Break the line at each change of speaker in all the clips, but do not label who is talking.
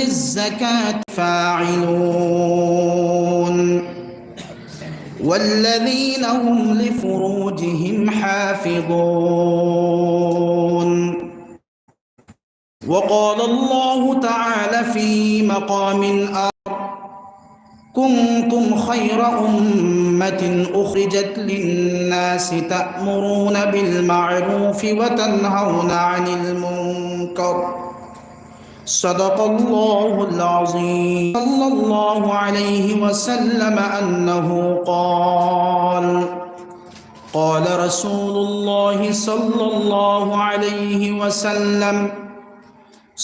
الزكاة فاعلون والذين هم لفروجهم حافظون. وقال الله تعالى في مقام آخر: كنتم خير أمة أخرجت للناس تأمرون بالمعروف وتنهون عن المنكر. صدق الله العظيم. صلى الله عليه وسلم أنه قال رسول الله صلى الله عليه وسلم: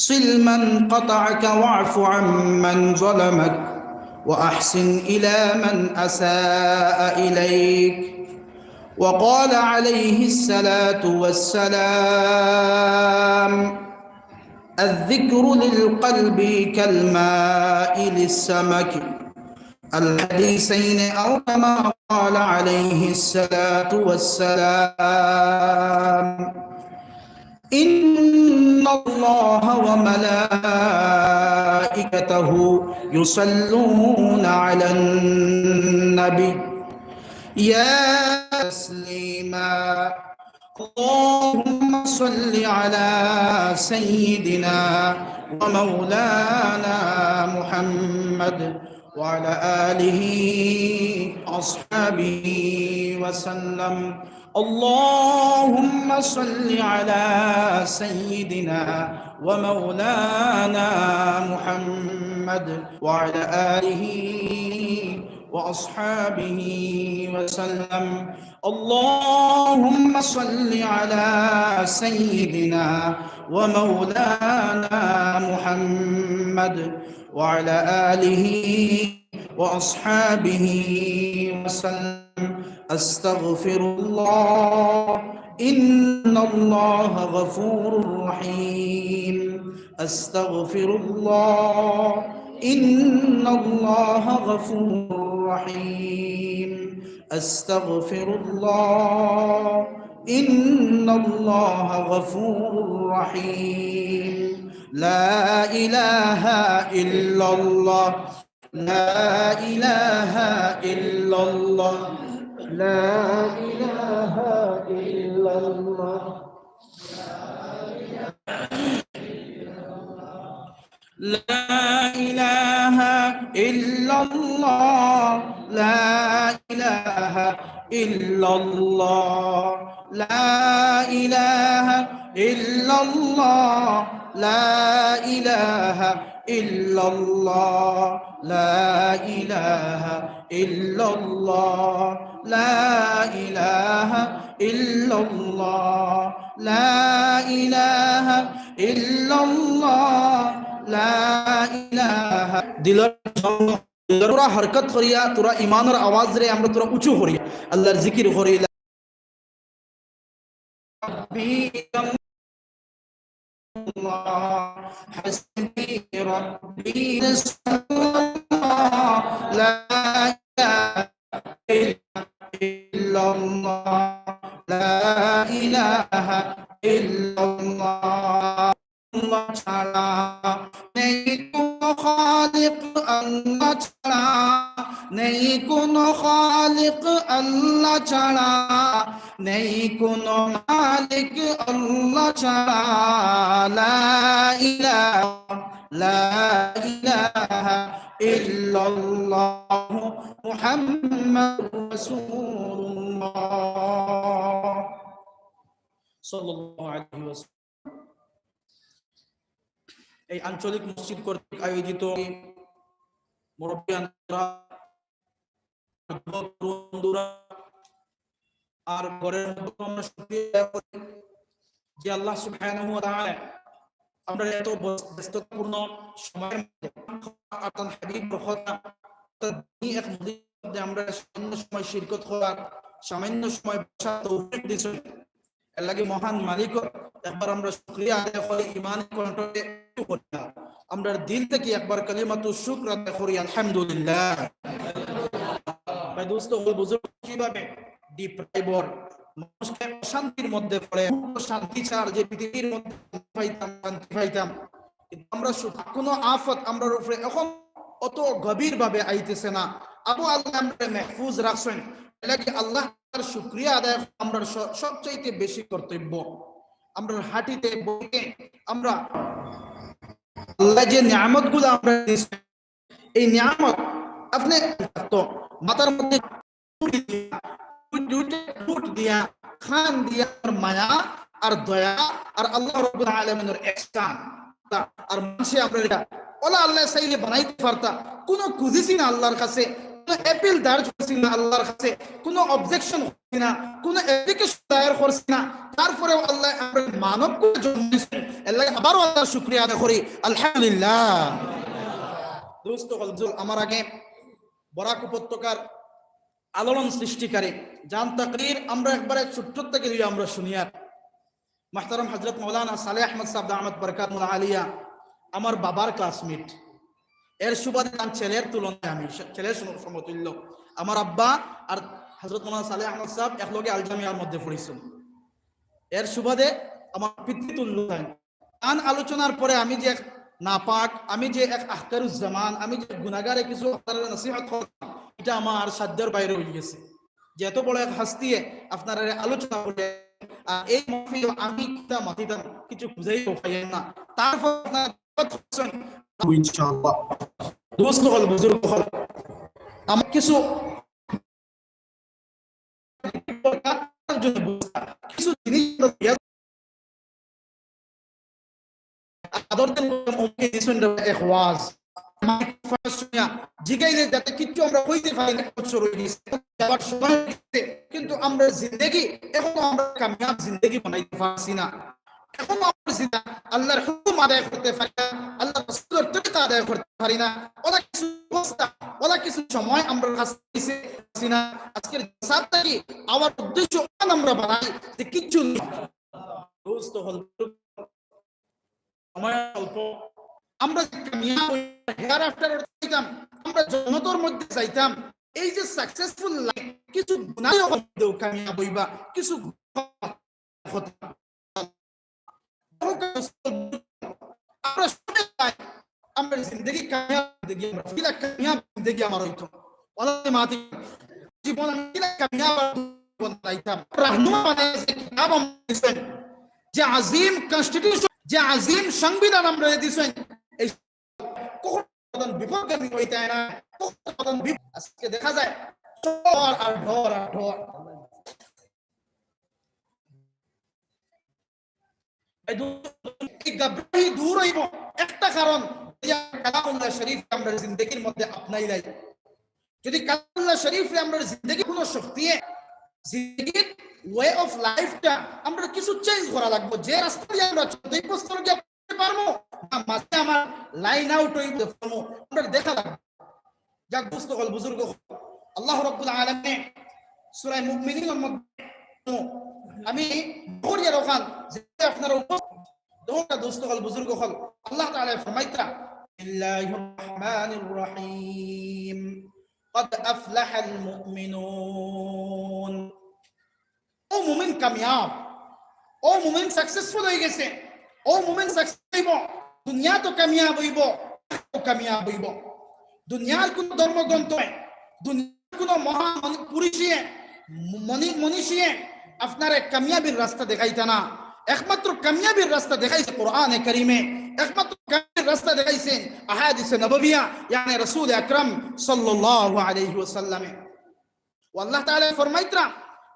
صل من قطعك واعف عمن ظلمك وأحسن إلى من أساء إليك. وقال عليه الصلاة والسلام: الذكر للقلب كالماء للسمك. الحديثين أو كما قال عليه الصلاة والسلام. إن الله وملائكته يصلون على النبي يا تسليما. اللهم صل على سيدنا ومولانا محمد وعلى آله وأصحابه وسلم. اللهم صل على سيدنا ومولانا محمد وعلى آله وأصحابه وسلم. اللهم صل على سيدنا ومولانا محمد وعلى آله وأصحابه وسلم. أستغفر الله إن الله غفور رحيم. أستغفر الله إن الله غفور رحيم. أستغفر الله إن الله غفور رحيم. لا إله إلا الله. لا إله إلا الله. لا إله إلا الله. لا إله إلا الله. لا إله إلا الله. لا إله إلا الله. لا إله إلا الله. لا إله إلا الله. لا إله إلا الله. لا إله إلا الله. لا إله তোরা হরকত করিয়া তোরা ইমানের আওয়াজ রে আমরা তোরা উঁচু করিয়া আল্লাহর জিকির করি। حسبي ربي لا إله إلا الله. لا إله إلا الله. الله ছাড়া নেই কোনো খালিক, আল্লাহ ছাড়া নেই কোনো খালিক, আল্লাহ ছাড়া নেই কোনো মালিক, আল্লাহ ছাড়া। লা ইলাহা লা ইলাহা ইল্লাল্লাহু মুহাম্মাদুর রাসূলুল্লাহ সাল্লাল্লাহু আলাইহি ওয়াসাল্লাম। এই আঞ্চলিক মসজিদ কর্তৃক আয়োজিত মুরব্বিয়ানরা আর ঘরের মধ্যে আমরা শুকরিয়া করি যে আল্লাহ সুবহানাহু ওয়া তাআলা আমরা এত ব্যস্ততাপূর্ণ সময়ের মধ্যে আতান হাবিব কথা এক মধ্যে আমরা সামান্য সময় শিরকত করার সামান্য সময় বসার তৌফিক দিয়েছেন। এর লাগে মহান মালিক একবার আমরা শুকরিয়া আদায় করি, ঈমানের কণ্ঠে আমরা দিল থেকে একবার কালিমাতু শুকর আদায় করি আলহামদুলিল্লাহ। ভাই দোস্ত বুজুর্গ কিভাবে ডিপ্রাইভর মানুষকে শান্তির মধ্যে পড়ে, শান্তি ছাড় যে পৃথিবীর মধ্যে পাইতাম শান্তি পাইতাম আমরা কোনো আফত আমরা উপরে এখন অত গভীর ভাবে আইতেছে না। আবু আল্লাহ আমরা মাহফুজ রাখছেন, এলাকি আল্লাহর শুকরিয়া আদায় আমরা সবচাইতে বেশি কর্তব্য। আমরা হাঁটিতে বইতে আমরা আল্লাহ যে নিয়ামত গুলো আমরা দিয়েছেন, এই নিয়ামত আপনি তো মাথার মধ্যে দিয়া খান দিয়া মায়া আর দয়া আর আল্লাহ রাব্বুল আলামিনের ইহসান আর মানুষে আমরা এটা ওলা আল্লাহ চাইলে বানাইতে পারতা। কোনো খুঁজেছি না আল্লাহর কাছে, কোনো অ্যাপিল দায়ের করছি না আল্লাহর কাছে, কোনো অবজেকশন করছি না, কোনো অ্যাপ্লিকেশন দায়ের করছি না, তারপরেও আল্লাহ আমরা মানবকে জন্মেছেন। আল্লাহ আবারও আল্লাহর শুকরিয়া আদায় করি, আলহামদুলিল্লাহ। দোস্ত হলজুল, আমার আগে বরাক উপত্যকার আলোড়ন সৃষ্টিকারী জান তাকরীর আমরা একবারে ছোট্ট থেকে আমরা শুনিয়ার মাহতারাম হযরত মাওলানা সালেহ আহমদ সাহেব দামাত বরকাতুল আলিয়া আমার বাবার ক্লাসমেট। এর সুবাদে তার ছেলের তুলনায় আমি ছেলের সমতুল্য। আমার আব্বা আর হযরত মাওলানা সালেহ আহমদ সাহেব একলগে আল জামিয়ার মধ্যে পড়েছেন। এর সুবাদে আমার পিতৃতুল্য। গান আলোচনার পরে আমি যে এক নাপাক, আমি যে এক আখতারুজ্জামান, আমি যে গুনাহগারে কিছু নসিহত করতাম, এটা আমার সাধ্যের বাইরে হয়ে গেছে। যে এত বড় এক হাস্তিয়ে আপনারা আলোচনা করে এই মাহফিল আমি কিতা মাতিতাম কিছু বুঝাই পাই না। তারপর আপনারা ইনশাআল্লাহ দোস্ত হল বুজুর্গ হল আমার কিছু কিছু জিনিস আদরতের ওকে দিছেন এক ওয়াজ জিগাইলে যাতে কিছু আমরা হইতে পারি না, যাওয়ার সময় কিন্তু আমরা জিন্দেগি এখনো আমরা কামিয়াব জিন্দেগি বানাইতে পারছি না। এখনো আমরা জিন্দা আল্লাহর হুকুম আদায় করতে পারি না, আল্লাহ রাসূলের তরিকা আদায় করতে পারি না। ওলা কিছু অবস্থা, ওলা কিছু সময় আমরা কাছে না। আজকের সাথে কি আমার উদ্দেশ্য আমরা বানাই যে কিছু দোস্ত হল সময় অল্প, আমরা হেয়ার আফটার যাইতাম, আমরা জনতার মধ্যে যাইতাম। এই যে সাকসেসফুল লাইফ কিছু গুনাহের মধ্যেও কামিয়াব হইবা, কিছু আমরা শুনে যাই আমরা জিন্দেগি কামিয়াব জিন্দেগি আমরা কামিয়াব জিন্দেগি আমার হইতো ওয়াল্লাহি মাতি জীবন আমি কামিয়াব বানাইতাম। রাহনুমা বানাইছে কিতাব আমাদের যে আজিম কনস্টিটিউশন, যে আজিম সংবিধান আমরা দিয়েছেন, এই কখন বিপদগামী হইতে না, কখন আজকে দেখা যায় ঢর আর ঢর আর ঢর। এই গাবরাহি দূর হইব একটা কারণ, কালামুল্লাহ শরীফ আমরা জিন্দেগির মধ্যে আপনাই লাই। যদি কালামুল্লাহ শরীফে আমরা জিন্দেগি কোনো শক্তি জিন্দেগির ওয়ে অফ লাইফটা আমরা কিছু চেঞ্জ করা লাগবে। যে রাস্তা দিয়ে আমরা চলতে পারবো মাঝে আমার লাইন আউট হইতে পারবো আমরা দেখা লাগবে। যাক দোস্ত হল বুজুর্গ, আল্লাহ রাব্বুল আলামিন সূরা মুমিনুনের মধ্যে আমি বড়িয়ার ওখান যে আপনারা দোটা দোস্ত হল বুজুর্গ হল আল্লাহ তাআলা ফরমাইতা বিসমিল্লাহির রহমানির রহিম قد أفلح المؤمنون। ও মুমিন কামিয়াব, ও মুমিন সাকসেসফুল হয়ে গেছে, ও মুমিন সাকসেস হইব, দুনিয়া তো কামিয়াব হইব, কামিয়াব হইব। দুনিয়ার কোন ধর্মগ্রন্থ, দুনিয়ার কোন মহান পুরুষিয়ে মনীষিয়ে আপনার কামিয়াবির রাস্তা দেখাইতা না। একমাত্র কামিয়াবির রাস্তা দেখাইছে কোরআনে কারিমে, একমাত্র কামিয়াবির রাস্তা দেখাইছেন আহাদিসে নববিয়া ইয়ানি রাসূল আকরাম সাল্লাল্লাহু আলাইহি ওয়াসাল্লামে। আল্লাহ তাআলা ফরমাইতরা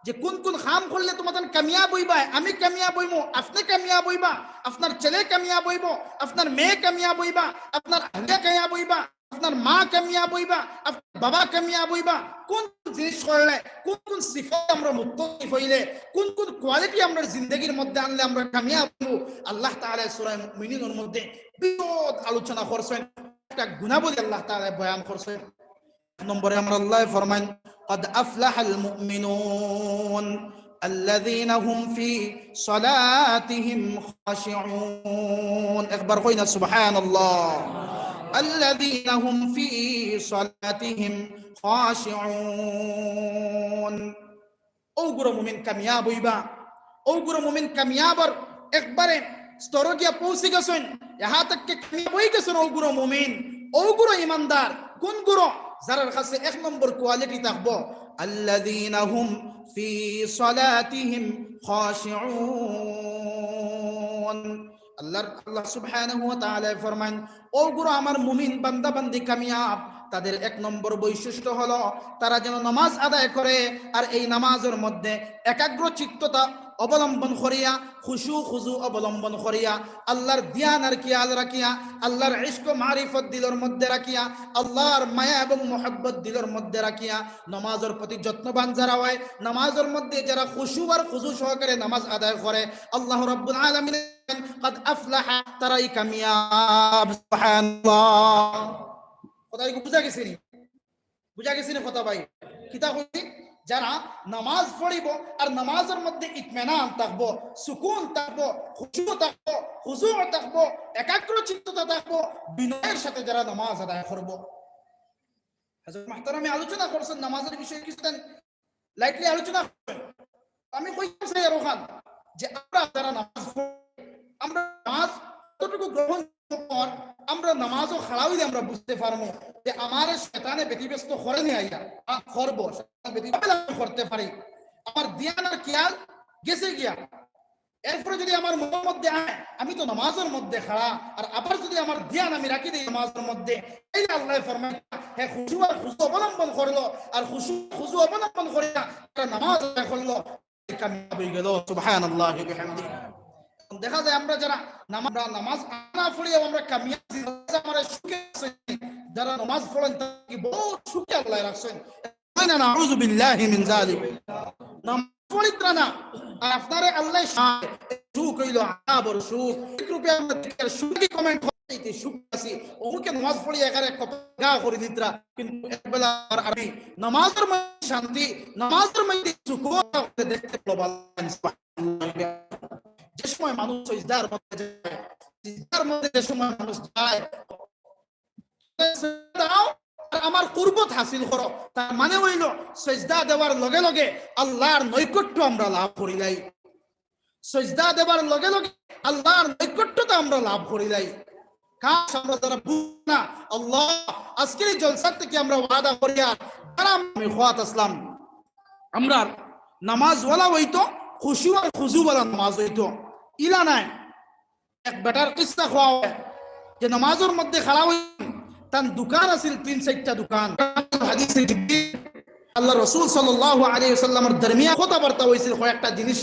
যে কোন কোন কাম করলে তোমাদের কামিয়াব হইবা, আমি কামিয়াব হইবো, আপনি কামিয়াব হইবা, আপনার ছেলে কামিয়াব হইব, আপনার মেয়ে কামিয়াব হইবা, আপনার আহলে কামিয়াব হইবা, আপনার মা কামিয়াব হইবা, আপনার বাবা কামিয়াব হইবা। কোন জিনিস করলে, কোন কোন সিফাত আমরা মুত্তাকিফ হইলে, কোন কোন কোয়ালিটি আমরা জিন্দেগির মধ্যে আনলে আমরা কামিয়াব হব, আল্লাহ তাআলা সূরা মুমিনুনের মধ্যে বিশদ আলোচনা করেছেন। একটা গুণাবলী আল্লাহ তাআলা বয়ান করেছেন। নম্বরে আমরা আল্লাহ ফরমান قد أفلح المؤمنون الذين هم في صلاتهم خاشعون। একবার কইনা সুবহানাল্লাহ। الذين هم في صلاتهم خاشعون। ও গুরু মুমিন কামিয়াব হইবা, ও গুরু মুমিন কামিয়াবর একবারে স্তর গিয়া পৌঁছে গেছেন, ইহা তাকে বই গেছেন ওগুলো মুমিন, ওগুলো ইমানদার। কোন গুলো? যার কাছে এক নম্বর কোয়ালিটি থাকবো, আল্লাযীনা হুম ফি সালাতিহিম খাশিউন। আল্লাহ সুবহানাহু ওয়া তাআলা ফরমান, ওগুলো আমার মুমিন বান্দা বান্দি কামিয়াব। তাদের এক নম্বর বৈশিষ্ট্য হলো তারা যেন নামাজ আদায় করে, আর এই নামাজের মধ্যে একাগ্র চিত্ততা অবলম্বন করিয়া, খুশু খুজু অবলম্বন করিয়া, আল্লাহর ধ্যান আর খেয়াল রাখিয়া, আল্লাহর ইশক মারিফত দিলের মধ্যে রাখিয়া, আল্লাহর মায়া এবং মোহাব্বত দিলের মধ্যে রাখিয়া নামাজের প্রতি যত্নবান যারা হয়, নামাজের মধ্যে যারা খুশু আর খুজু সহকারে নামাজ আদায় করে, আল্লাহ রাব্বুল আলামিন قد أفلح তারাই কামিয়াব। সুবহানাল্লাহ। কথা কি বুঝা গেছে নি? বুঝা গেছে নি কথা ভাই? কিতা কইছি? যারা নামাজ পড়িব আর নামাজের মধ্যে ইতমিনান থাকবো, সুকুন থাকবো, খুশু থাকবো, হুজু থাকবো, একাগ্র চিত্ততা থাকবো, বিনয়ের সাথে যারা নামাজ আদায় করবো। হযরত মুহতারামে আলোচনা করছেন নামাজের বিষয়ে, কিছুদিন লাইটলি আলোচনা করবেন। আমি কইছি আর ওখান যে আমরা যারা নামাজ পড়ি, আমরা নামাজ কতটুকু গ্রহণ কর, আমরা নামাজও খাড়া হইলে আমরা বুঝতে পারবো যে আমার শয়তানে ব্যতিব্যস্ত করে নিয়ে আইয়া করবো, করতে পারি, আমার ধ্যান আর খেয়াল গেছে গিয়া। এরপরে যদি আমার মনের মধ্যে আয় আমি তো নামাজের মধ্যে খাড়া, আর আবার যদি আমার ধ্যান আমি রাখি দিই নামাজের মধ্যে, এই আল্লাহ ফরমান হে খুশু আর খুশু অবলম্বন করলো, আর খুশু খুশু অবলম্বন করিয়া নামাজ আদায় করলো, কামিয়াব হয়ে গেল। সুবহানাল্লাহ ওয়া বিহামদিহি। দেখা যায় আমরা যারা নামাজ না পড়িয়া আমরা কামিয়াব, আমরা সুখে আছি, যারা নামাজ পড়েন তাকে বহুত সুখে আল্লাহ রাখছেন। নাউযু বিল্লাহি মিন যালিক। নামাজ পড়িত্রা না আর আপনারে আল্লাহ সুখ হইল আবর সুখ, রূপে আমরা সুখী কমেন্ট করতে সুখ আছি, ওকে নামাজ পড়ি একারে গা করে দিতরা, কিন্তু একবেলা আর আমি নামাজের মধ্যে শান্তি, নামাজের মধ্যে সুখ দেখতে পাবেন। সুবহানাল্লাহ। যে সময় মানুষ সিজদার মধ্যে যায়, সিজদার মধ্যে যে সময় মানুষ যায়, আমার কুরবত হাসিল করো, তার মানে হইল সিজদা দেওয়ার লগে লগে আল্লাহর নৈকট্য আমরা লাভ করিলাই। সিজদা দেওয়ার লগে লগে আল্লাহর নৈকট্যতা আমরা লাভ করিলাই। কাশ আমরা যারা বুঝি না, আল্লাহ আজকের জলসা থেকে আমরা ওয়াদা করিয়া যারা আমি খোয়াত আসলাম, আমরা নামাজ ওয়ালা হইতো, খুশু আর খুজু ওয়ালা নামাজ হইতো। ইলা নাই এক বেটার কিস্সা খোয়া হয় যে নামাজের মধ্যে খাড়া হই, তার দোকান আছিল ৩-৪টা দোকান। হাদিসে আল্লাহ রাসূল সাল্লাল্লাহু আলাইহি ওয়াসাল্লামের দরমিয়ান কথাবার্তা হইছিল কয়েকটা জিনিস,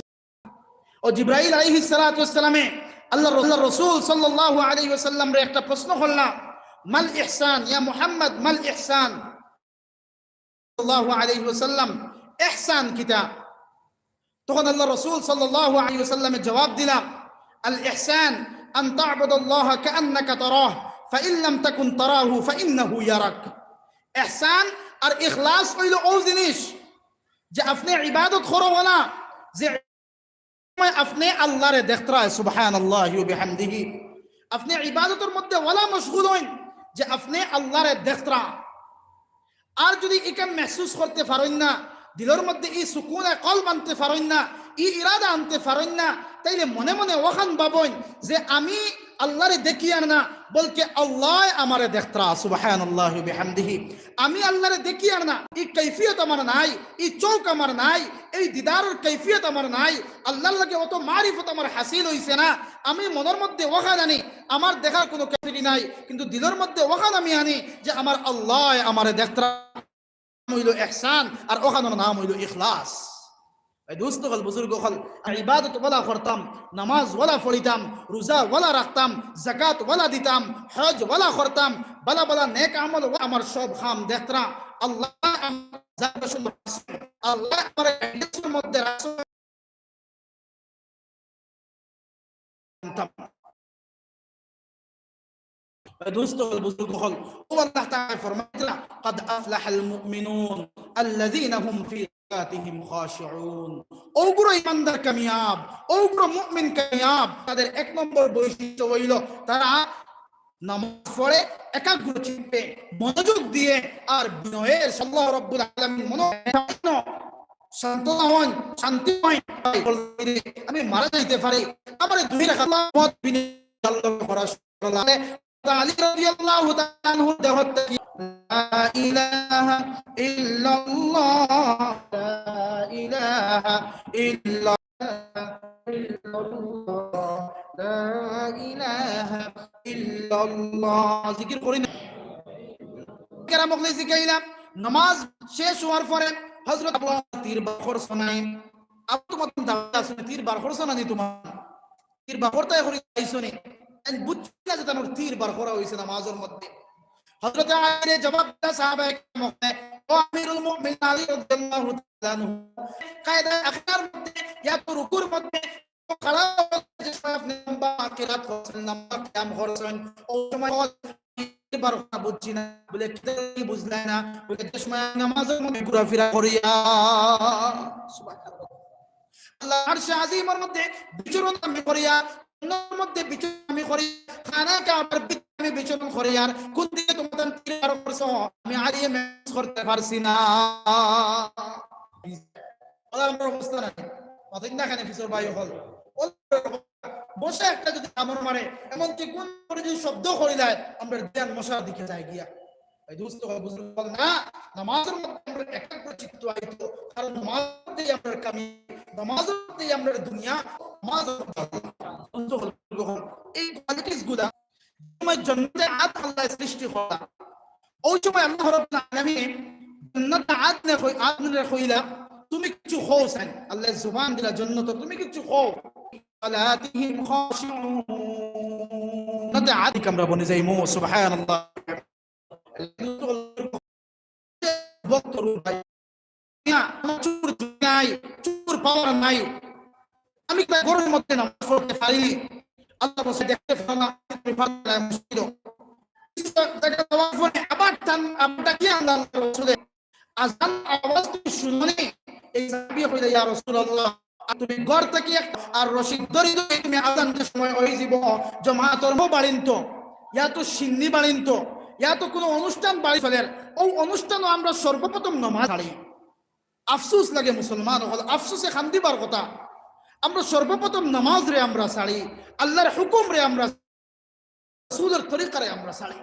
ও জিবরাইল আলাইহিস সালাতু ওয়াস সালামে আল্লাহ রাসূল সাল্লাল্লাহু আলাইহি ওয়াসাল্লাম রে একটা প্রশ্ন করলা, মাল ইহসান ইয়া মুহাম্মদ, মাল ইহসান। সাল্লাল্লাহু আলাইহি ওয়াসাল্লাম ইহসান কিতা? তখন আল্লাহ রাসূল সাল্লাল্লাহু আলাইহি ওয়াসাল্লামে জবাব দিলা, আল ইহসান আন তা'বুদাল্লাহ কাআন্নাকা তারাহ ফাইন লাম তাকুন তারাহু ফাইন্নাহু ইয়ারাক। ইহসান আর ইখলাস হইল ও জিনিস যে আপনি ইবাদত করো না, যে আপনি আল্লাহরে দেখতরা। সুবহানাল্লাহি ওয়া বিহামদিহি। আপনি ইবাদতের মধ্যে ওয়ালা মশগুল হইন যে আপনি আল্লাহরে দেখতরা, আর যদি ইকান महसूस করতে পারেন না, দিলের মধ্যে এই সুকুন কলব আনতে পারেন না, এই ইরাদা আনতে পারেন না, তাইলে মনে মনে ওখান ভাবেন যে আমি আল্লাহরে দেখি আর না, বলকে আল্লাহ আমারে দেখতরা। সুবহানাল্লাহি ওয়া বিহামদিহি। আমি আল্লাহরে দেখি আর না, এই কৈফিয়ত আমার নাই, এই চৌক আমার নাই, এই দিদারের কৈফিয়ত আমার নাই, আল্লাহর লাগে অত মারিফত আমার হাসিল হইছে না। আমি মনের মধ্যে ওখান আনি আমার দেখার কোনো ক্যাপাসিটি নাই, কিন্তু দিলের মধ্যে ওখান আমি আনি যে আমার আল্লাহ আমারে দেখতরা। হইল ইহসান, আর ওখানের নাম হইল ইখলাস। দোস্ত হল বুজুর্গ হল ইবাদত ওয়ালা করতাম, নামাজ ওয়ালা পড়িতাম, রোজা ওয়ালা রাখতাম, যাকাত ওয়ালা দিতাম, হজ ওয়ালা করতাম, বালা বালা নেক আমল আমার সব খাম দেখতরা। আল্লাহ আল্লাহ আমার হাদিসের মধ্যে রাসূল دوست البزرگ خل والله تعالى فرمائے قد افلح المؤمنون الذين هم في صلاتهم خاشعون। ওগুলো ইমানদার কামিয়াব, ওগুলো মুমিন কামিয়াব। তাদের এক নম্বর বৈশিষ্ট্য হইল তারা নামাজ পড়ে একাগ্র চিত্তে মনোযোগ দিয়ে আর বিনয়ের। আল্লাহ রাব্বুল আলামিন মনোনয়ন শান্ত হন, শান্তি হয়, আমি মারা যাইতে পারি, আমার দুই রাকাত মত বিনি আল্লাহ করা শুরু আলী রাদিয়াল্লাহু তাআলা আনহু দেহত কি লা ইলাহা ইল্লাল্লাহ লা ইলাহা ইল্লাল্লাহ লা ইলাহা ইল্লাল্লাহ জিকির করি না কেরাম বলে শিখাইলাম। নামাজ শেষ হওয়ার পরে হযরত আবু তীর বাখর শোনাই, আবু তোমার দাওয়াত আছে তীর বাখর শোনানি, তোমার তীর বাখরটা করে আইছনি এন্ড বুঝছিনা যে তার তীর বাখরা হইছে নামাজের মধ্যে। হযরত আলী জবাব দা সাহাবায়ে কেরাম ও আমিরুল মুমিনিন আলী রাদিয়াল্লাহু তাআলা আনহু কায়দা আখতার মধ্যে ইয়া তো রুকুর মধ্যে খাড়া যে আপনি লম্বা কিরাত করছেন, লম্বা কিয়াম করছেন, ও সময় বারকা বুঝছি না বলে কি বুঝলাই না বলে সময় নামাজের মধ্যে ঘোরাফেরা করিয়া সুবহানাল্লাহ আল্লাহ আরশে আজিমের মধ্যে বিচরণ আমি করিয়া মধ্যে বিচরণ আমি করি খানা কাবার আমি বিচরণ করি আর কোন দিকে তোমাদের তীর করছো আমি আলিয়ে মেস করতে পারছি না। আল্লাহর অবস্থা না মাথিন না খানে ফিসর ভাই হল বসে একটা যদি আমর মারে এমন কি কোন করে যদি শব্দ করে দেয় আমরা ধ্যান মশার দিকে যাই গিয়া এই দোস্ত বুঝুন না নামাজের মধ্যে আমরা একটা করে চিত্ত আইত কারণ নামাজেই আমরা কামি, নামাজেই আমরা দুনিয়া, নামাজ এই কোয়ালিটিস গুলা সময় জান্নাতে আদ আল্লাহ সৃষ্টি করা ওই সময় আল্লাহ রাব্বুল আলামিন জান্নাতে আদ নে কইলা তুমি কিছু খোসেন আল্লাহ জুবান দিলা জান্নাত তুমি কিছু খো সালাতিহিম খাশিউন নাতে আদি আমরা বনে যাইমু সুবহানাল্লাহ বক্তর ভাই না চুর নাই চুর পাওয়ার নাই আমি তো ঘরের মধ্যে নামাজ পড়তে পারি আল্লাহ বসে দেখতে ফালা ফালা মুশকিল দাঁড়া দেওয়ার পরে আবার টান আমরা কি আল্লাহ রাসূলের আযান আওয়াজ তুমি শুননি এই সাহাবী কইলা ইয়া রাসূলুল্লাহ তুমি ঘর থেকে আর রশিদ ধরে ধরে তুমি আযানের সময় ওই জীব জামাতর মো বাড়িনতো ইয়া তো সিন্নি বাড়িনতো ইয়া তো কোনো অনুষ্ঠান বাড়ি ফেলের ওই অনুষ্ঠানও আমরা সর্বপ্রথম নামাজ পড়ি। আফসোস লাগে মুসলমান হল আফসোসে খান্দিবার কথা আমরা সর্বপ্রথম নামাজ রে আমরা ছাড়ি, আল্লাহর হুকুম রে আমরা রাসূলের তরিকা রে আমরা ছাড়ি।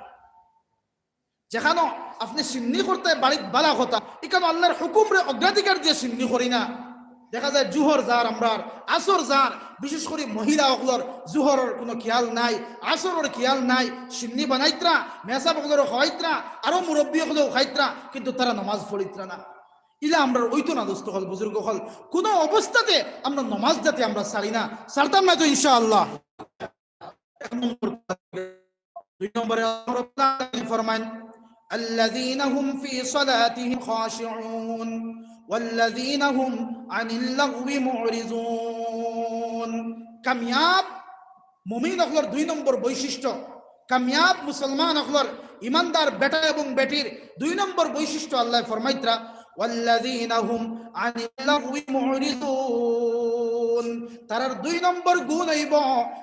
যেখানে আপনি সিন্নি করতে বাড়িতে বালা কথা এখানে আল্লাহর হুকুম রে অগ্রাধিকার দিয়ে সিন্নি করি না। দেখা যায় জুহর যার আমরা আসর যার বিশেষ করে মহিলা সকলের জুহরের কোনো খেয়াল নাই, আসরের খেয়াল নাই, সিন্নি বানাইত্রা মেসা সকলেরও খাওয়াইত্রা আরো মুরব্বী সকলেও খাইত্রা কিন্তু তারা নামাজ পড়িত্রা না। ইলা আমরা ওইতো না দোস্ত হল বুজুর্গ হল কোন অবস্থাতে আমরা নামাজ যাতে আমরা ছাড়ি না, ছাড়তাম না তো ইনশাআল্লাহ। দুই নম্বরে আল্লাহ ফরমান الذين هم في صلاتهم خاشعون والذين هم عن اللغو معرضون। কামিয়াব মুমিন হলর দুই নম্বর বৈশিষ্ট্য, কামিয়াব মুসলমান হলর ইমানদার বেটা এবং বেটির দুই নম্বর বৈশিষ্ট্য আল্লাহ ফরমাইত্রা والذين هم عن اللغو معرضون। তারার দুই নম্বর গুণ হইব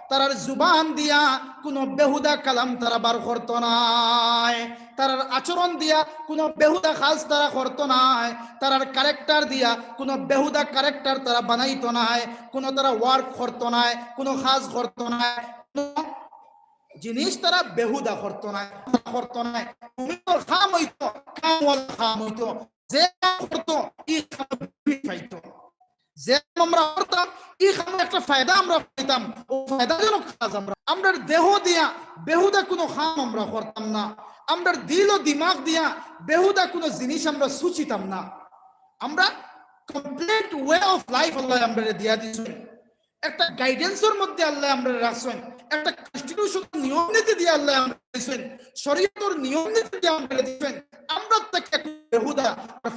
তারার জুবান দিয়া কোনো বেহুদা কালাম তারা বার করতো নাই, তারার আচরণ দিয়া কোনো বেহুদা খাজ তারা করতো নাই, তারার ক্যারেক্টার দিয়া কোনো বেহুদা ক্যারেক্টার তারা বানাইতো নাই, কোনো তারা ওয়ার্ক করতো নাই, কোনো খাজ করতো নাই, জিনিস তারা বেহুদা করতো নাই করতো নাই। মুমিনের খাম হইতো কামওয়ালা খাম হইতো, যে করতো ই খাম পাইতো, যে আমরা করতাম ই খাম একটা ফায়দা আমরা পাইতাম, ও ফায়দাজনক কাজ আমরা দেহ দিয়া বেহুদা কোনো খাম আমরা করতাম না, আমরা দিল ও দিমাগ দিয়া বেহুদা কোনো জিনিস আমরা সুচিতাম না। আমরা কমপ্লিট ওয়ে অফ লাইফ আল্লাহ আমরা দিয়া দিয়েছেন, একটা গাইডেন্সের মধ্যে আল্লাহ আমরা রাখছেন, একটা কনস্টিটিউশন নিয়ম নীতি দিয়ে আল্লাহ আমরা দিয়েছেন, শরীয়তের নিয়ম নীতি দিয়ে আমরা দিয়েছেন। আমরা তাকে বেহুদা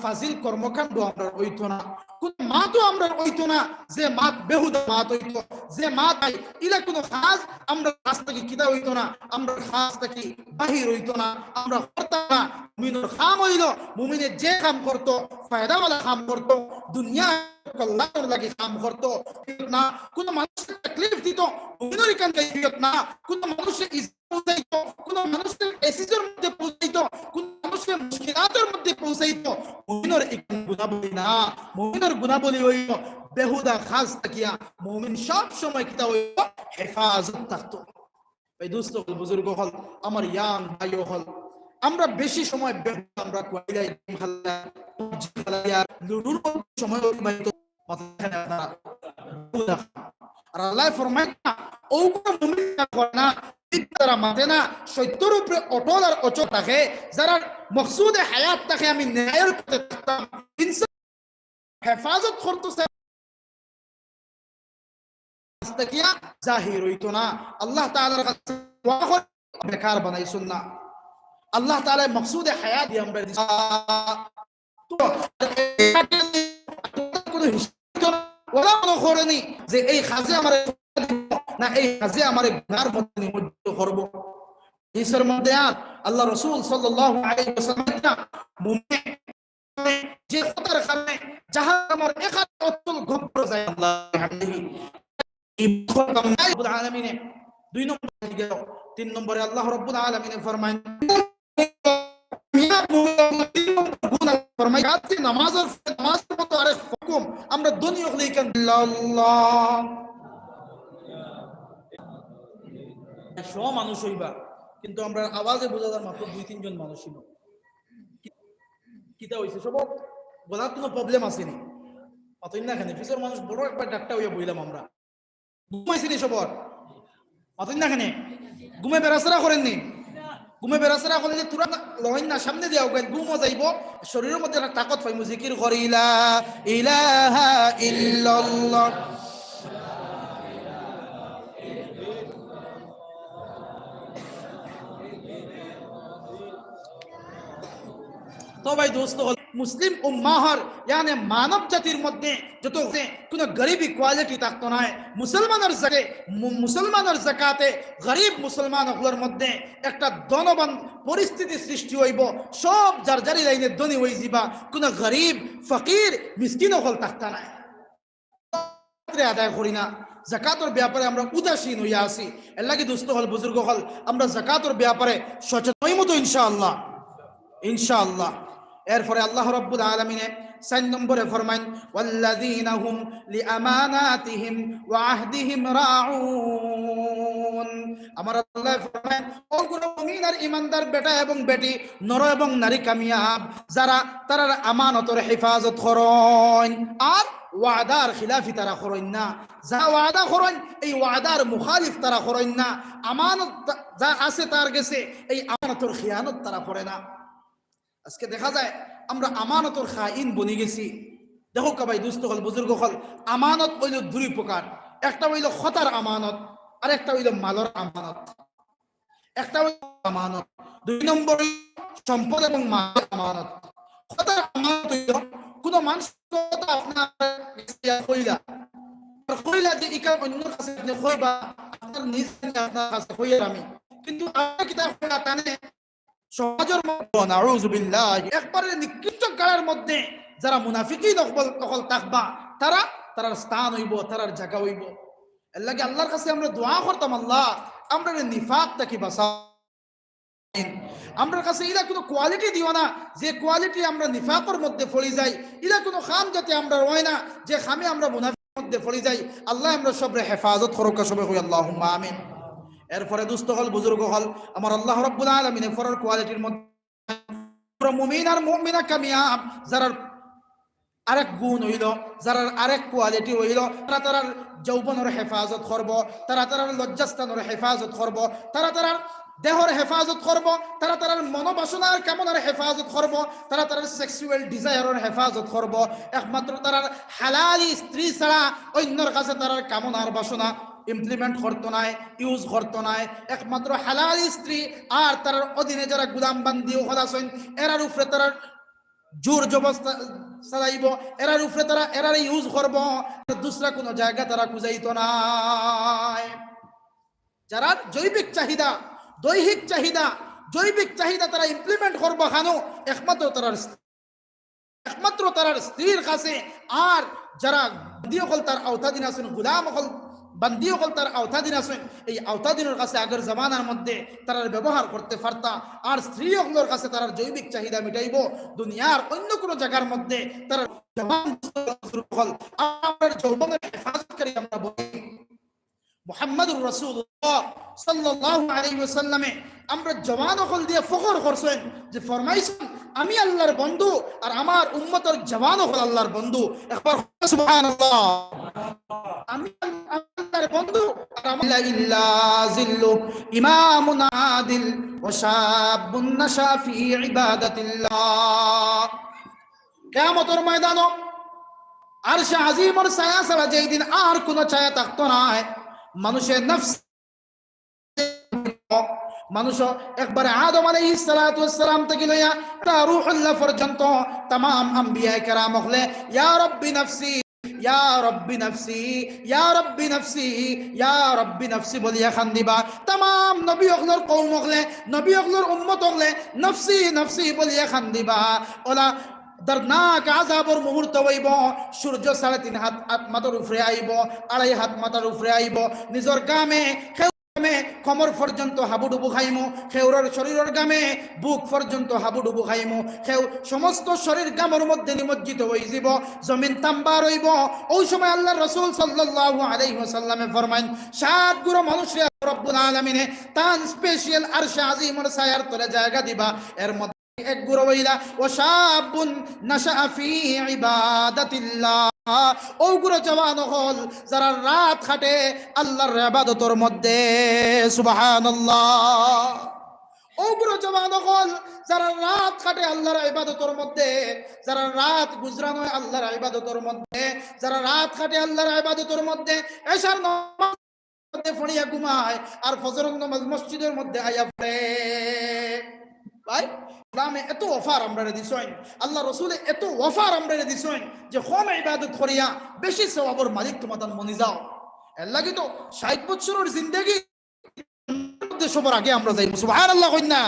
ফাজিল কর্মকাণ্ড আমরা হইতো না, কোন মাতও আমরা হইতো না যে মাত বেহুদা মাত হইতো, যে মাত আই ইলা কোনো খাস আমরা খাস থেকে কিতা হইতো না, আমরা খাস থেকে বাহির হইতো না, আমরা করতাম না। মুমিনের খাম হইল মুমিনে যে কাম করতো ফায়দাওয়ালা কাম করতো, দুনিয়া কল্যাণের লাগে কাম করতো না, কোন মানুষকে তাকলিফ দিত মুমিনের কান কাইফিয়ত না, কোন মানুষকে ইজ্জত পৌঁছাইতো, কোন মানুষকে এসিজের মধ্যে পৌঁছাইতো, কোন মানুষকে মুশকিলাতের মধ্যে পৌঁছাইতো মুমিনের এই কামগুলো গুণাবলী না। মুমিনের গুণাবলী হইল বেহুদা খাস থাকিয়া মুমিন সব সময় কিতা হইল হেফাজত থাকতো। এই দোস্ত বুজুর্গ হল, আমার ইয়াং ভাই হল, আমরা বেশি সময় আমরা কোয়াইলাই খেলাইয়া লুডুর সময় অতিবাহিত আর আল্লাহ ফরমায় না ওগুলো মুমিন করে না যারা মাতে না সত্যের উপরে অটল আর অচল থাকে, যারা মকসুদে হায়াত থাকে আমি ন্যায়ের পথে থাকতাম ইনসান হেফাজত করতেছে কিয়া জাহির হইতো না। আল্লাহ তাআলার কাছে দোয়া করে বেকার বানাইছেন না। আল্লাহ তাআলা মকসুদে হায়াত দিয়ে আমরা তো কোনো ওরা মনে করেনি যে এই কাজে আমার না এই কাজে আমার গুনার মধ্যে নিমজ্জিত করব। ইসের মধ্যে আর আল্লাহ রাসূল সাল্লাল্লাহু আলাইহি ওয়াসাল্লাম মুমিন যে খতর কারণে জাহান্নামের একাত অতল গভীর যায় আল্লাহ হামদিহি রব্বুল আলামিন। দুই নম্বরে গেল, তিন নম্বরে আল্লাহ রব্বুল আলামিন ফরমায় নামাজের মতো আরেক হুকুম আমরা দুনিয়া লিখেন আল্লাহ সব মানুষ হইবা, কিন্তু আমরা আওয়াজে বোঝাবার মাত্র 2-3 জন মানুষ ছিল। কিতা হইছে সব বলার কোনো প্রবলেম আসেনি অতই না। খানে ফিসর মানুষ বড় একবার ডাক্তার হইয়া বইলাম আমরা ঘুমাইছিনি সবর অতই না। খানে ঘুমে বেড়াচড়া করেননি, ঘুমে বেড়াচড়া করলে তুরা লহইন না সামনে দিয়া গেল ঘুমও যাইব, শরীরের মধ্যে একটা তাকত পাইব জিকির করি লা ইলাহা ইল্লাল্লাহ। তো ভাই দোস্ত হল মুসলিম উম্মাহর यानी মানব জাতির মধ্যে যত কোনো গরিবী কোয়ালিটি থাকতো না, মুসলমানের যাকাতে গরিব মুসলমানগুলোর মধ্যে একটা ধনবান পরিস্থিতি সৃষ্টি হইব, সব জারজারি লাইনে ধনী হয়ে যাবা, কোনো গরিব ফকির মিসকিন হল থাকতা না। আদায় করি না, যাকাতের ব্যাপারে আমরা উদাসীন হইয়া আছি। এর লাগি দোস্ত হল বুজুর্গ হল আমরা যাকাতের ব্যাপারে সচেতন হইব তো ইনশাআল্লাহ, ইনশাআল্লাহ। এরপরে আল্লাহ রাব্বুল আলামিন 4 নম্বরে ফরমাইন ওয়াল্লাযীনা হুম লিআমানাতিহিম ওয়া আহদিহিম রাউন। আমার আল্লাহ ফরমায় ও কোন মুমিন আর ঈমানদার বেটা এবং বেটি, নর এবং নারী কামিয়াব যারা তারা আমানতের হেফাজত করেন আর ওয়াদার খিলাফি তারা করেন না। যা ওয়াদা করেন এই ওয়াদার মুখালিফ তারা করেন না। আমানত যা আছে তার গেছে এই আমানতের খিয়ানত তারা করে না। আজকে দেখা যায় আমরা আমানতের খাইন বনি গেছি। দেখো ভাই দুস্থ হল বুজুর্গ হল আমানত হইল 2 প্রকার, একটা হইল খতার আমানত আর একটা হইল মালর আমানত। একটা হইল আমানত, 2 নম্বর সম্পদ এবং মাল আমানত। খতার আমানত হইল কোন মানুষ কথা আপনার কইলা কইলা যে ইকা অন্য কাছে আপনি কইবা আপনার নিজ আপনার কাছে কইরা আমি, কিন্তু আপনি কিতাব কইলা টানে সমাজের মধ্যে নাউযুবিল্লাহ একবারে নিকৃষ্ট কালের মধ্যে যারা মুনাফিকিন দখল থাকবা তারার স্থান হইব, তারার জায়গা হইব। এর লাগি আল্লাহর কাছে আমরা দোয়া করতাম আল্লাহ আমরা নিফাক থেকে বাঁচাও। আমরা কাছে ইলা কোনো কোয়ালিটি দিও না যে কোয়ালিটি আমরা নিফাকের মধ্যে পড়ে যাই, ইলা কোনো খাম যাতে আমরা রয় না যে খামে আমরা মুনাফিকের মধ্যে পড়ে যাই। আল্লাহ আমরা সবরে হেফাজত করুক সবে কই আল্লাহুম্মা আমিন। এরপরে দুস্থ হল বুজুর্গ হল আমার আল্লাহ রাব্বুল আলামিন ফরর কোয়ালিটির মধ্যে মুমিন আর মুমিনা কামিয়াব যারা আরেক গুণ হইল, যারা আরেক কোয়ালিটি হইল, তারা যৌবনের হেফাজত করব, তারা লজ্জাস্থানের হেফাজত করব, তারা দেহর হেফাজত করব, তারা মনোবাসনার কামনার হেফাজত করব, তারা সেক্সুয়াল ডিজায়ারের হেফাজত করব। একমাত্র তারা হালালি স্ত্রী ছাড়া অন্যর কাছে তার কামনার বাসনা ইমপ্লিমেন্ট করতো নাই, ইউজ করতো নাই। একমাত্র হালালি স্ত্রী আর তার অধীনে যারা গুলাম বান্দি হল আছেন এরার উপরে তারা জোর জবস্তা চালাইব, এরার উপরে তারা এরার ইউজ করব, দুসরা কোনো জায়গা তারা খুঁজাইতো নাই। যারা জৈবিক চাহিদা দৈহিক চাহিদা জৈবিক চাহিদা তারা ইমপ্লিমেন্ট করবো খানো একমাত্র তার স্ত্রীর কাছে। আর যারা হল তার আওতাধীন আছেন গুলাম হল বান্দি হল তার আওতাদিন আছেন, এই আওতাদিনের কাছে আগের জামানার মধ্যে তারা ব্যবহার করতে পারতা। আর স্ত্রী হলের কাছে তারা জৈবিক চাহিদা মিটাইব, দুনিয়ার অন্য কোনো জায়গার মধ্যে তারা জবান হল আমরা যৌবনের হেফাজতকারী আমরা বলি মুহাম্মদুর রাসূলুল্লাহ সাল্লাল্লাহু আলাইহি ওয়াসাল্লামে আমরা জওয়ান হল দিয়ে ফখর করছেন যে ফরমাইছেন আমি আল্লাহর বন্ধু আর আমার উম্মতের জওয়ান হল আল্লাহর বন্ধু। একবার সুবহানাল্লাহ, আমি আল্লাহর বন্ধু আর আমলা ইল্লা জিল্লু ইমামুন আদিল ওয়া শাবুন নাশা ফি ইবাদাতিল্লাহ। কিয়ামতের ময়দানে আরশে আজিমের ছায়া ছাড়া যেই দিন আর কোনো ছায়া থাকতো না, মানুষের নফস মানুষ একবারে আদম আলাইহিস সালাতু ওয়াস সালাম থেকে লইয়া তা রূহুল্লাহ পর্যন্ত तमाम আম্বিয়া কেরাম হলে ইয়া রাব্বি নফসি ইয়া রাব্বি নফসি ইয়া রাব্বি নফসি ইয়া রাব্বি নফসি বলিয়া খান্দিবা। तमाम নবী হলর কওম হলে নবী হলর উম্মত হলে নফসি নফসি বলিয়া খান্দিবা। ওলা দর্দনাক আযাবর মুহূর্ত হইব, সূর্য 3.5 হাত মাথার উপরে আইব, 2.5 হাত মাথার উপরে আইব, নিজর গামে কমর পর্যন্ত হাবুডুবু খাইমু, খেউরের শরীরের গামে বুক পর্যন্ত হাবুডুবু খাইমু, খেউ সমস্ত শরীর গামের মধ্যে নিমজ্জিত হয়ে যাব, জমিন তাম্বা রইব। ওই সময় আল্লাহ রাসূল সাল্লাল্লাহু আলাইহি ওয়াসাল্লামে ফরমাইন 7 গুণ মানুষরে রব্বুল আলামিনে তান স্পেশাল আরশে আজিমের ছায়ার তলে জায়গা দিবা। এর মধ্যে এক গুণ হইলা ও শাবুন নাশা ফি ইবাদাতিল্লাহ, ওগুলো জওয়ান হল যারা রাত খাটে আল্লাহর ইবাদতের মধ্যে। সুবহানাল্লাহ, ওগুলো জওয়ান হল যারা রাত খাটে আল্লাহর ইবাদতের মধ্যে, যারা রাত গুজরানো হয় আল্লাহর ইবাদতের মধ্যে, যারা রাত খাটে আল্লাহর ইবাদতের মধ্যে, এশার নামাজ মধ্যে পড়িয়া ঘুমায় আর ফজরের নামাজ মসজিদের মধ্যে আইয়া পড়ে। ভাই ইসলামে এত অফার আমরা দিছেন, আল্লাহ রসুলে এত অফার আমরা দিছেন যে কম ইবাদত করিয়া বেশি সওয়াবের মালিক তোমাদের মনে যাও। এর লাগি তো 60 বছরের জিন্দেগি সবার আগে আমরা যাই। সুবহানাল্লাহ কই না?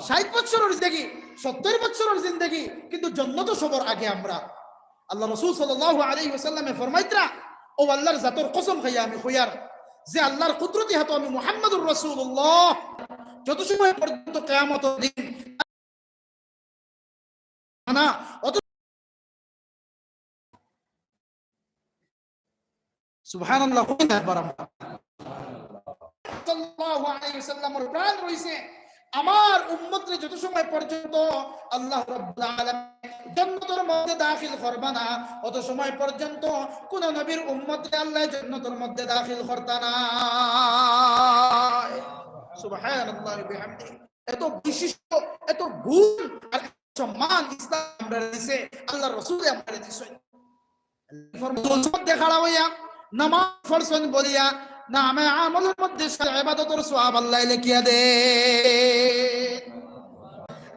60 বছরের জিন্দেগি 70 বছরের জিন্দেগি কিন্তু জান্নাত সবার আগে আমরা। আল্লাহ রাসূল সাল্লাল্লাহু আলাইহি ওয়াসাল্লামে ফরমাইতরা ও আল্লাহর জাতের কসম খাইয়া আমি কইয়ার যে আল্লাহর কুদরতি হাতে আমি মুহাম্মদুর রাসূলুল্লাহ যত সময় পর্যন্ত কিয়ামতের দিন না অত সুবহানাল্লাহ কইনা একবার আমরা সাল্লাল্লাহু আলাইহি ওয়াসাল্লামের প্রাণ রইছে আমার উম্মতরে যত সময় পর্যন্ত আল্লাহ রাব্বুল আলামিন জান্নাতের মধ্যে দাখিল করবে না অত সময় পর্যন্ত কোন নবীর উম্মতরে আল্লাহ জান্নাতের মধ্যে দাখিল করতে না। সুবহানাল্লাহ বিহামদিহি। এত বিশিষ্ট এত গুণ আর সম্মান ইসলাম আমরা দিছে, আল্লাহ রাসূল আমরা দিছে। ফরমান দেখাড়া হইয়া নামাজ পড়ছেন বলিয়া নামে আমলের মধ্যে ইবাদতের সওয়াব আল্লাহ লিখিয়া দে।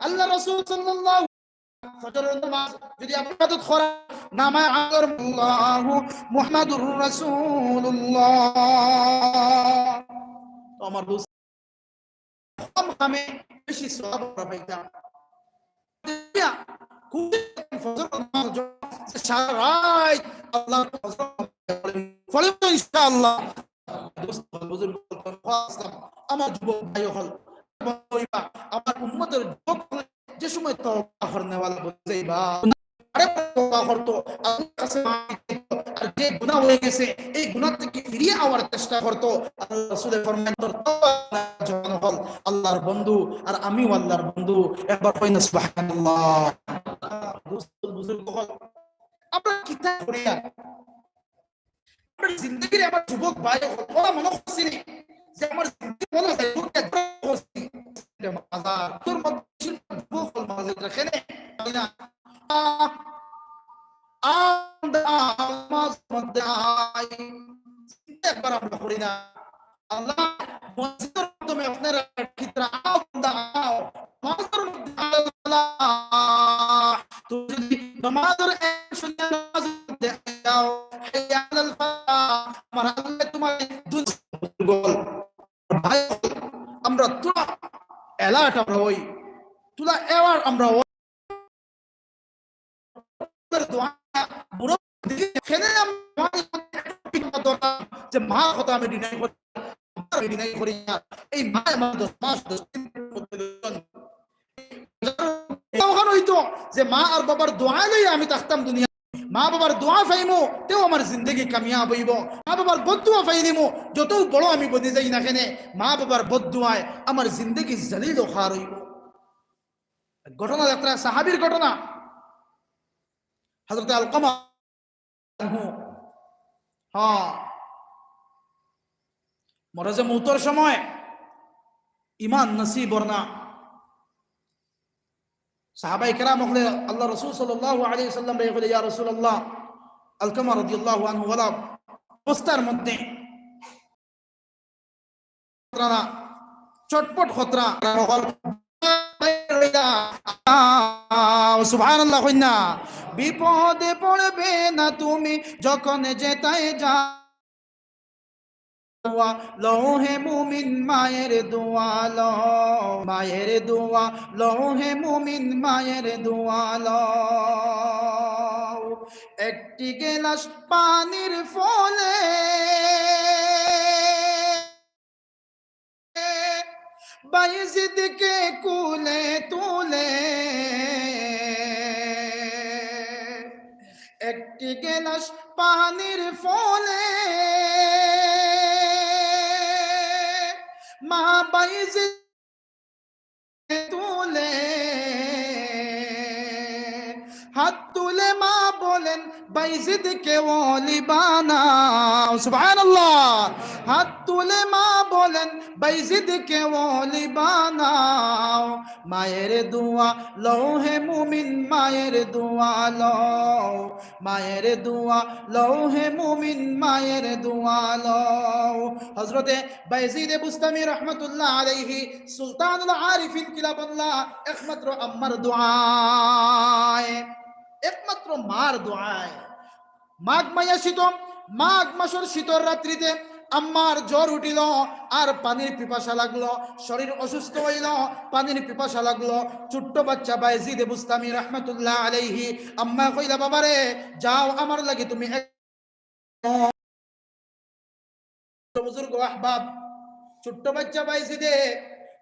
আল্লাহ রাসূল সাল্লাল্লাহু ফজরের নামাজ যদি ইবাদত করা নামে আমল আল্লাহু মুহাম্মাদুর রাসূলুল্লাহ আমার দোস্ত কম কামে বেশি সওয়াব পাইতাম। ফজরের নামাজ সারা রাত আল্লাহর ফলে ইনশাআল্লাহ আমার যুবক ভাই হল আমার উম্মতের যুবক যে সময় তওবা করনেওয়ালা বুঝাইবা আরে তওবা করতো আল্লাহর কাছে আর যে গুনাহ হয়ে গেছে এই গুনাহ থেকে ফিরিয়ে আওয়ার চেষ্টা করতো। আল্লাহ রাসূল ফরমান তওবা জওয়ান হল আল্লাহর বন্ধু আর আমিও আল্লাহর বন্ধু। একবার কই না সুবহানাল্লাহ। বুজুর্গ হল আমরা কিতাব পড়িয়া জিন্দগির আমার যুবক ভাই ওরা মনে করছি যে আমার জিন্দগি বলা যায় করছি মাজার তোর মধ্যে যুবক হল মাজার রাখে না নামাজ মধ্যে আই একবার আমরা করি না আল্লাহ মসজিদের মাধ্যমে আপনারা কিতরা আও দাও মাজার মধ্যে আল্লাহ তুমি যদি নামাজের শুনে নামাজ মধ্যে যাও হাইয়া আলাল ফালাহ আমার আল্লাহ তোমার দুল ভাই আমরা তুলা এলাট আমরা হই তুলা এওয়ার আমরা দোয়া বুড়ো খেলে যে মা কথা আমি ডিনাই করি, ডিনাই করি না। এই মা আমার 10 মাস 10 দিন হইতো যে মা আর বাবার দোয়া লইয়া আমি থাকতাম দুনিয়া। মা বাবার দোয়া পাইমো তেও আমার জিন্দগি কামিয়াব হইব। মা বাবার বদদুয়া পাইলিমো যত বড় আমি বনে যাই না কেনে, মা বাবার বদদুয়ায় আমার জিন্দগি জলিল ও খার হইব। ঘটনা একটা সাহাবীর ঘটনা। হযরত আলকামা মরাজে মৌতর সময় ইমান নসিবর না। সাহাবায়ে কেরাম হলে আল্লাহ রাসূল সাল্লাল্লাহু আলাইহি ওয়াসাল্লাম বলে, ইয়া রাসূলুল্লাহ, আলকামা রাদিয়াল্লাহু আনহু ওয়ালা অবস্থার মধ্যে চটপট খতরা সুবহানাল্লাহ কইনা, বিপদে পড়বে না তুমি যখন যেতায় যা, লৌহে মুমিন মায়ের দোয়া লো, মায়ের দোয়া লৌহে মুমিন মায়ের দোয়া লো। একটি গেলাস পানির ফলে বাইজিদকে কুলে তুলে, একটি গেলাস পানির ফলে মা বাইজিদ তুলে, হাত তুলে মা বলেন বাইজিদকে ওলি বানাও। সুবহানাল্লাহ। হাত তুলে মা বলেন বাইজিদকে ওলি বানাও, মায়ের দোয়া লৌহে মুমিন মায়ের দোয়া লও, মায়ের দোয়া লৌহে মুমিন মায়ের দোয়া লও। হযরতে বাইজিদ বুস্তামি রহমাতুল্লাহ আলাইহি সুলতানুল আরিফিন কিলাবুল্লাহ একমাত্র আম্মার দোয়ায়, একমাত্র মার দোয়ায়। মাঘ মাইয়া শীত, মাঘ মাসের শীতর রাত্রিতে আম্মার জ্বর উঠিল আর পানির পিপাসা লাগলো, শরীর অসুস্থ হইল, পানির পিপাসা লাগলো। ছোট্ট বাচ্চা বাইজিদ বুস্তামি রহমাতুল্লাহ আলাইহি আম্মা কইলা, বাবারে যাও আমার লাগি তুমি বুজুর্গ আহবাব। ছোট্ট বাচ্চা বাইজিদে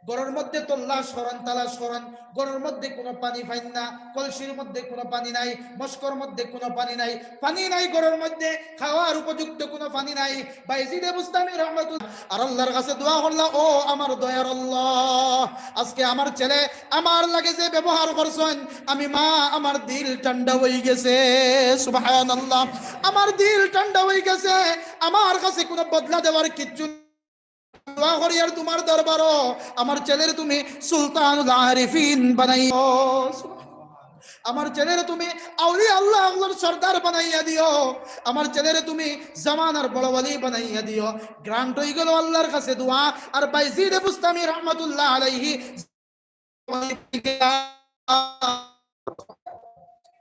গরের মধ্যে তল্লাশ করেন, তালাশ করেন, গরের মধ্যে কোনো পানি পাইন না, কলসির মধ্যে কোনো পানি নাই, মস্কর মধ্যে কোনো পানি নাই, পানি নাই গরের মধ্যে, খাওয়ার উপযুক্ত কোনো পানি নাই। বাইজিদ বুস্তামি রহমাতুল্লাহ আর আল্লাহর কাছে দোয়া করলাম, ও আমার দয়ার আল্লাহ, আজকে আমার ছেলে আমার লাগে যে ব্যবহার করছেন, আমি মা আমার দিল ঠান্ডা হয়ে গেছে। সুবহানাল্লাহ। আমার দিল ঠান্ডা হয়ে গেছে, আমার কাছে কোনো বদলা দেওয়ার কিচ্ছু। দোয়া করি আর তোমার দরবারও আমার ছেলের তুমি সুলতানুল আরিফিন বানাইও, আমার ছেলের তুমি আউলিয়া আল্লাহ আল্লাহর সরদার বানাইয়া দিও, আমার ছেলের তুমি জামানার বড় ওয়ালি বানাইয়া দিও। গ্রান্ট হয়ে গেল আল্লাহর কাছে দোয়া। আর বাইজিদ বুস্তামি রহমাতুল্লাহ আলাইহি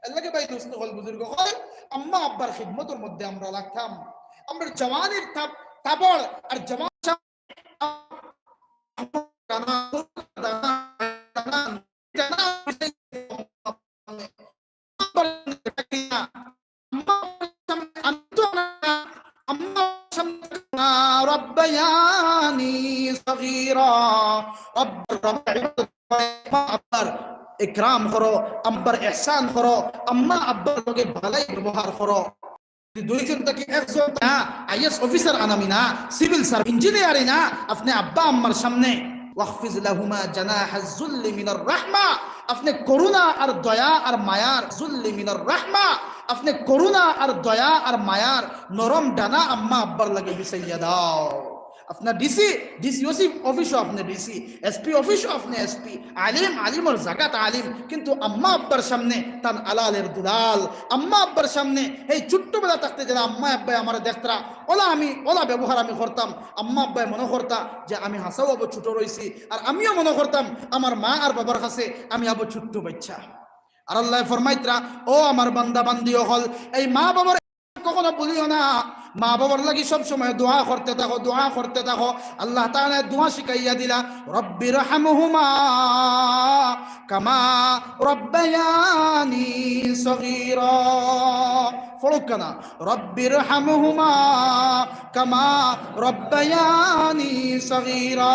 আল্লাহকে ভাই দোস্ত হল বুজুর্গ হয়, আম্মা আব্বার খিদমতের মধ্যে আমরা লাগতাম। আমরা জওয়ানের তাবড় আর জওয়ান রব্বায়ানি সগীরা, আব্বার ইকরাম করো, আব্বার ইহসান করো, আম্মা আব্বার লগে ভালাই ব্যবহার করো। দুইজন থেকে একজন না আইএস অফিসার আনামি না, সিভিল সার্ভিস ইঞ্জিনিয়ার না, আপনি আব্বা আম্মার সামনে ওয়াহফিজ লাহুমা জানাহাজ যুল্লি মিনার রাহমা, আপনি করুণা আর দয়া আর মায়ার যুল্লি মিনার রাহমা, আপনি করুণা আর দয়া আর মায়ার নরম ডানা আম্মা আব্বার লাগে বিছাইয়া দাও। আপনার ডিসি অফিসও আপনি ডিসি, এসপি অফিসও আপনি এসপি, আলিমর জাকাত আলিম, কিন্তু আম্মা আব্বার সামনে তান আলালের দুলাল। আম্মা আব্বার সামনে এই ছোট্টবেলা থাকতে যারা আম্মা আব্বাই আমার দেখতরা, ওলা ব্যবহার আমি করতাম। আম্মা আব্বাই মনে করতা যে আমি হাসাও আবু ছোট রয়েছি, আর আমিও মনে করতাম আমার মা আর বাবার কাছে আমি আবু ছোট্ট বাচ্চা। আর আল্লাহ ফরমাইতরা, ও আমার বান্দা বান্দিও হল, এই মা বাবার কখনো বলিও না, মা বাবার লাগি সব সময় দোয়া করতে থাকো, দোয়া করতে থাকো। আল্লাহ তাআলা দোয়া শিখাইয়া দিলা, রব্বির হামহুমা কামা রব্বায়ানি সগীরা, ফরকানা রব্বির হামহুমা কামা রব্বায়ানি সগীরা।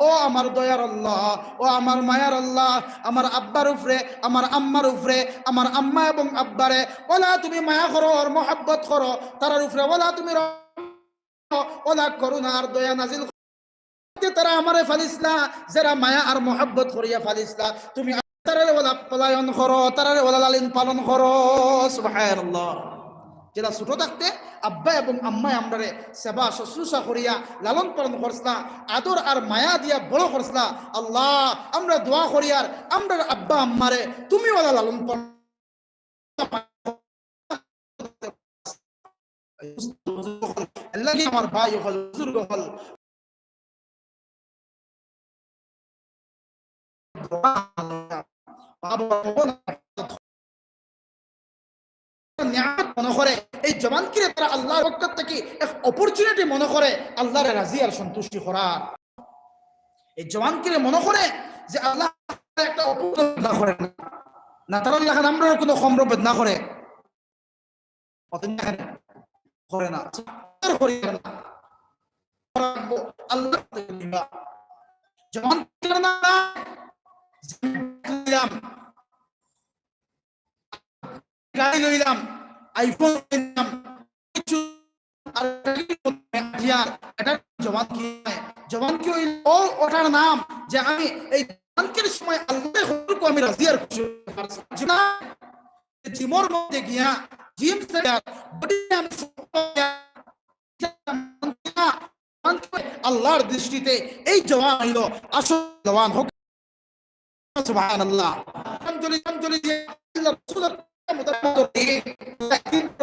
ও আমার দয়ার আল্লাহ, ও আমার মায়ার আল্লাহ, আমার আব্বার উপরে, আমার আম্মার উপরে, আমার আম্মা এবং আব্বারে ওলা তুমি মায়া করো আর মহব্বত করো, তারার উপরে ওলা তুমি ওলা করুণা আর দয়া নাজিল তারা আমারে ফালিসলা, যারা মায়া আর মহব্বত করিয়া ফালিসলা তুমি তারারে ওলা পলায়ন করো, তারারে ওলা লালিন পালন করো। সুবহানাল্লাহ। যারা ছোট থাকতে আব্বা এবং আম্মায় আমরারে সেবা শুশ্রূষা করিয়া লালন পালন করছলা, আদর আর মায়া দিয়া বড় করছলা, আল্লাহ আমরা দোয়া করি আর আমরার আব্বা আম্মারে তুমি ওলা লালন পালন আমার ভাই হল বুজুর্গ হল মনে করে এই জবানকে তারা আল্লাহর পক্ষ থেকে এক অপরচুনিটি মনে করে আল্লাহর রাজি আর সন্তুষ্টি করার। এই জবানকে মনে করে যে আল্লাহ একটা অপরাধ করে না, তারা আমরা কোনো সম্রবেদ না করে করে না আল্লাহ জবান গাড়ি লইলাম, আইফোন লইলাম, জবান কি ওটার নাম যে আমি এই জবানকের সময় আল্লাহ আমি রাজি আর খুশি জিমর মধ্যে গিয়া জিম আল্লাহর দৃষ্টিতে এই জওয়ান হইল আসল জওয়ান হোক। সুবহানাল্লাহ।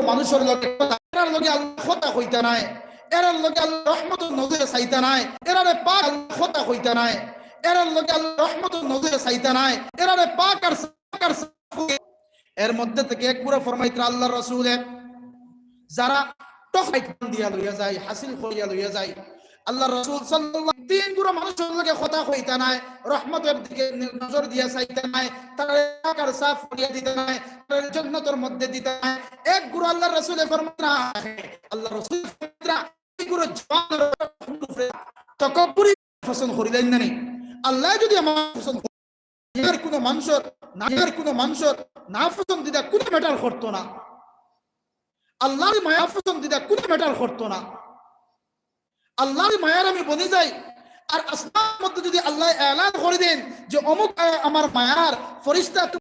মানুষের লগে এরার লগে আল্লাহ কথা কইতা নাই, এরার লগে আল্লাহ রহমতের নজরে চাইতা নাই, এরারে পাক আল্লাহ কথা কইতা নাই, এরার লগে আল্লাহ রহমতের নজরে চাইতা নাই, এরারে পাক আর এর মধ্যে থেকে এক পুরো ফরমাইত্রা আল্লাহর রাসূলে যারা টক দিয়া লইয়া যায়, হাসিল করিয়া লইয়া যায়, আল্লাহ রাসূল সাল্লাল্লাহু তিন গুরু মানুষের লগে কথা কইতা নাই, রহমতের দিকে নজর দিয়া চাইতা নাই, তারে আকার সাফ করিয়া দিতা নাই, তারে জান্নাতের মধ্যে দিতা নাই। এক গুরু আল্লাহর রাসূলে ফরমানা আল্লাহ রাসূল ফরমানা এই গুরু জওয়ান তাকাব্বুরি পছন্দ করিলেন না। আল্লাহ যদি আমার পছন্দ এর কোনো মানুষের না পছন্দ দিতা কোনো ম্যাটার করতো না, আল্লাহর মায়া পছন্দ দিতা কোনো ম্যাটার করতো না। আল্লাহর মায়ার আমি বনে যাই আর আসমানের মধ্যে যদি আল্লাহ এলান করে দেন যে অমুক আমার মায়ার ফেরেশতা